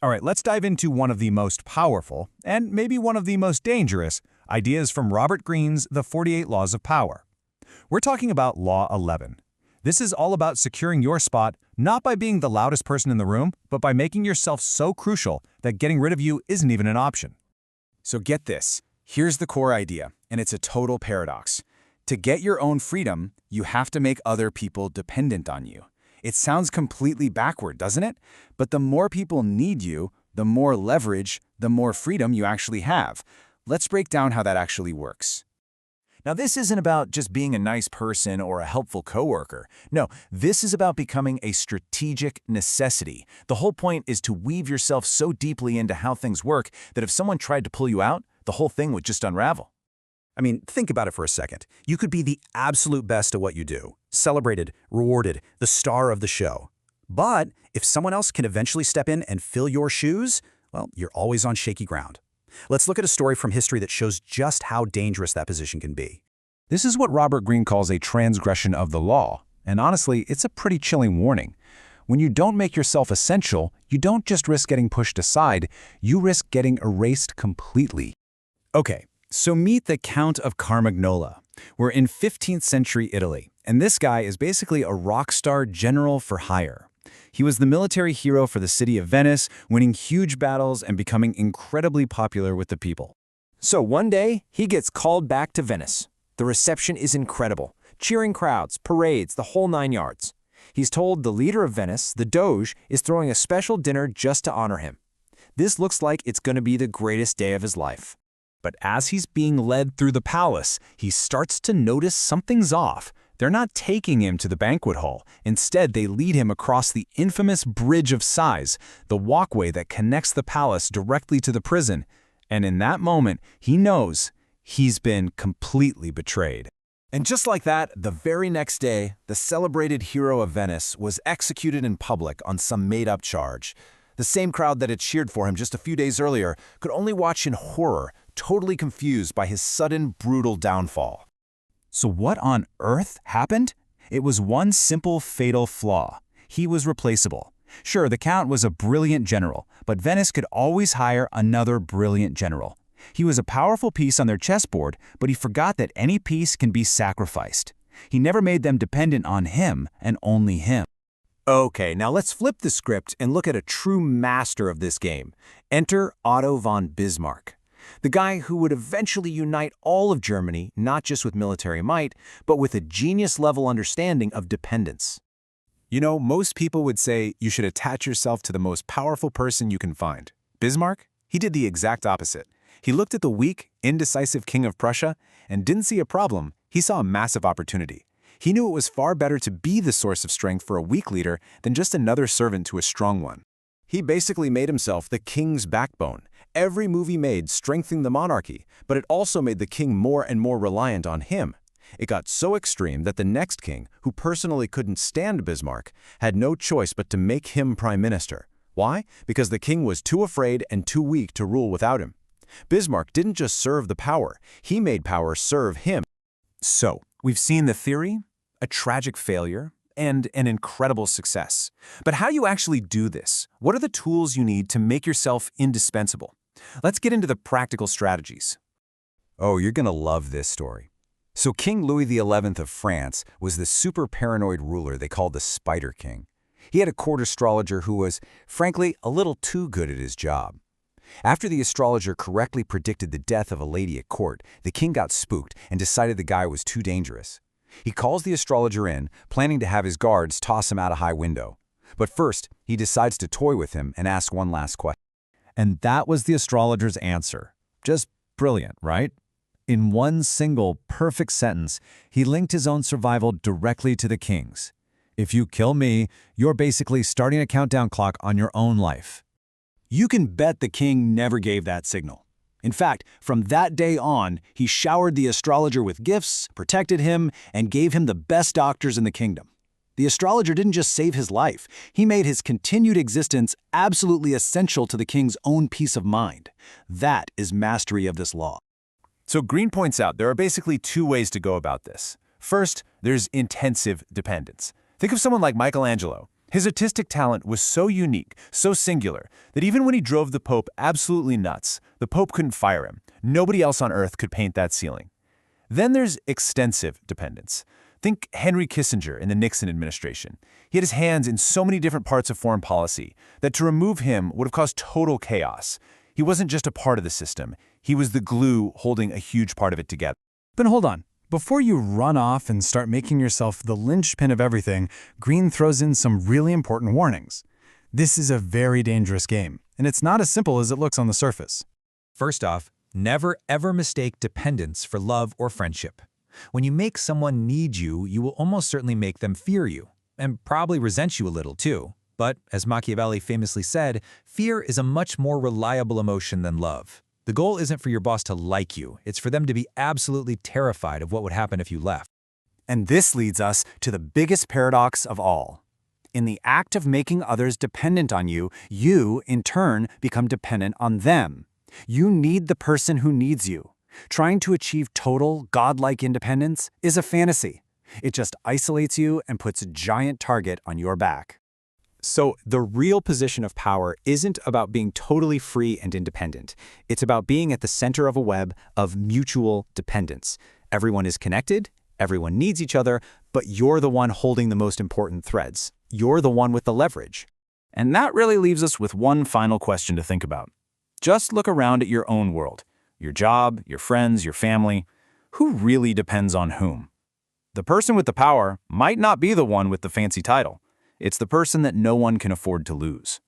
All right, let's dive into one of the most powerful, and maybe one of the most dangerous, ideas from Robert Greene's The 48 Laws of Power. We're talking about Law 11. This is all about securing your spot, not by being the loudest person in the room, but by making yourself so crucial that getting rid of you isn't even an option. So get this. Here's the core idea, and it's a total paradox. To get your own freedom, you have to make other people dependent on you. It sounds completely backward, doesn't it? But the more people need you, the more leverage, the more freedom you actually have. Let's break down how that actually works. Now, this isn't about just being a nice person or a helpful coworker. No, this is about becoming a strategic necessity. The whole point is to weave yourself so deeply into how things work that if someone tried to pull you out, the whole thing would just unravel. I mean, think about it for a second. You could be the absolute best at what you do, celebrated, rewarded, the star of the show. But if someone else can eventually step in and fill your shoes, well, you're always on shaky ground. Let's look at a story from history that shows just how dangerous that position can be. This is what Robert Greene calls a transgression of the law, and honestly, it's a pretty chilling warning. When you don't make yourself essential, you don't just risk getting pushed aside, you risk getting erased completely. Okay, so meet the Count of Carmagnola. We're in 15th century Italy, and this guy is basically a rock star general for hire. He was the military hero for the city of Venice, winning huge battles and becoming incredibly popular with the people. So one day, he gets called back to Venice. The reception is incredible. Cheering crowds, parades, the whole 9 yards. He's told the leader of Venice, the Doge, is throwing a special dinner just to honor him. This looks like it's going to be the greatest day of his life. But as he's being led through the palace, he starts to notice something's off. They're not taking him to the banquet hall. Instead, they lead him across the infamous Bridge of Sighs, the walkway that connects the palace directly to the prison. And in that moment, he knows he's been completely betrayed. And just like that, the very next day, the celebrated hero of Venice was executed in public on some made-up charge. The same crowd that had cheered for him just a few days earlier could only watch in horror, totally confused by his sudden, brutal downfall. So what on earth happened? It was one simple, fatal flaw. He was replaceable. Sure, the Count was a brilliant general, but Venice could always hire another brilliant general. He was a powerful piece on their chessboard, but he forgot that any piece can be sacrificed. He never made them dependent on him and only him. Okay, now let's flip the script and look at a true master of this game. Enter Otto von Bismarck. The guy who would eventually unite all of Germany, not just with military might, but with a genius-level understanding of dependence. You know, most people would say you should attach yourself to the most powerful person you can find. Bismarck? He did the exact opposite. He looked at the weak, indecisive king of Prussia and didn't see a problem, he saw a massive opportunity. He knew it was far better to be the source of strength for a weak leader than just another servant to a strong one. He basically made himself the king's backbone. Every move he made strengthened the monarchy, but it also made the king more and more reliant on him. It got so extreme that the next king, who personally couldn't stand Bismarck, had no choice but to make him prime minister. Why? Because the king was too afraid and too weak to rule without him. Bismarck didn't just serve the power, he made power serve him. So, we've seen the theory, a tragic failure, and an incredible success. But how do you actually do this? What are the tools you need to make yourself indispensable? Let's get into the practical strategies. Oh, you're gonna love this story. So King Louis XI of France was the super paranoid ruler they called the Spider King. He had a court astrologer who was, frankly, a little too good at his job. After the astrologer correctly predicted the death of a lady at court, the king got spooked and decided the guy was too dangerous. He calls the astrologer in, planning to have his guards toss him out a high window. But first, he decides to toy with him and ask one last question. And that was the astrologer's answer. Just brilliant, right? In one single, perfect sentence, he linked his own survival directly to the king's. If you kill me, you're basically starting a countdown clock on your own life. You can bet the king never gave that signal. In fact, from that day on, he showered the astrologer with gifts, protected him, and gave him the best doctors in the kingdom. The astrologer didn't just save his life, he made his continued existence absolutely essential to the king's own peace of mind. That is mastery of this law. So Greene points out there are basically two ways to go about this. First, there's intensive dependence. Think of someone like Michelangelo. His artistic talent was so unique, so singular, that even when he drove the Pope absolutely nuts, the Pope couldn't fire him. Nobody else on Earth could paint that ceiling. Then there's extensive dependence. Think Henry Kissinger in the Nixon administration. He had his hands in so many different parts of foreign policy that to remove him would have caused total chaos. He wasn't just a part of the system. He was the glue holding a huge part of it together. But hold on. Before you run off and start making yourself the linchpin of everything, Green throws in some really important warnings. This is a very dangerous game, and it's not as simple as it looks on the surface. First off, never ever mistake dependence for love or friendship. When you make someone need you, you will almost certainly make them fear you, and probably resent you a little too. But, as Machiavelli famously said, fear is a much more reliable emotion than love. The goal isn't for your boss to like you, it's for them to be absolutely terrified of what would happen if you left. And this leads us to the biggest paradox of all. In the act of making others dependent on you, you, in turn, become dependent on them. You need the person who needs you. Trying to achieve total, godlike independence is a fantasy. It just isolates you and puts a giant target on your back. So the real position of power isn't about being totally free and independent. It's about being at the center of a web of mutual dependence. Everyone is connected, everyone needs each other, but you're the one holding the most important threads. You're the one with the leverage. And that really leaves us with one final question to think about. Just look around at your own world. Your job, your friends, your family. Who really depends on whom? The person with the power might not be the one with the fancy title. It's the person that no one can afford to lose.